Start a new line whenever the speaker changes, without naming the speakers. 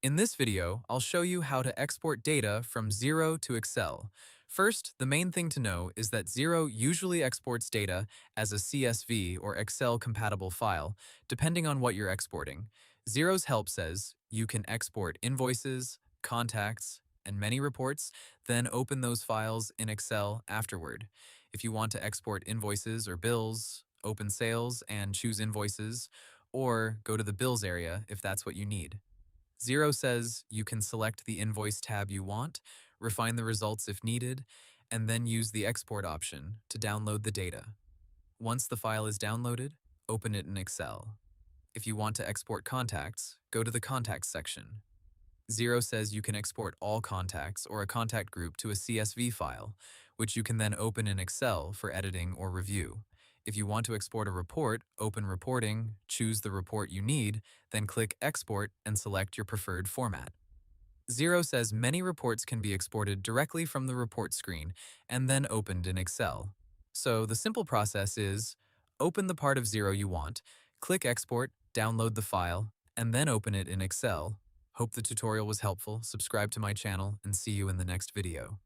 In this video, I'll show you how to export data from Xero to Excel. First, the main thing to know is that Xero usually exports data as a CSV or Excel-compatible file, depending on what you're exporting. Xero's help says you can export invoices, contacts, and many reports, then open those files in Excel afterward. If you want to export invoices or bills, open sales and choose invoices, or go to the bills area if that's what you need. Xero says you can select the invoice tab you want, refine the results if needed, and then use the export option to download the data. Once the file is downloaded, open it in Excel. If you want to export contacts, go to the Contacts section. Xero says you can export all contacts or a contact group to a CSV file, which you can then open in Excel for editing or review. If you want to export a report, open Reporting, choose the report you need, then click Export and select your preferred format. Xero says many reports can be exported directly from the report screen and then opened in Excel. So the simple process is open the part of Xero you want, click Export, download the file, and then open it in Excel. Hope the tutorial was helpful. Subscribe to my channel and see you in the next video.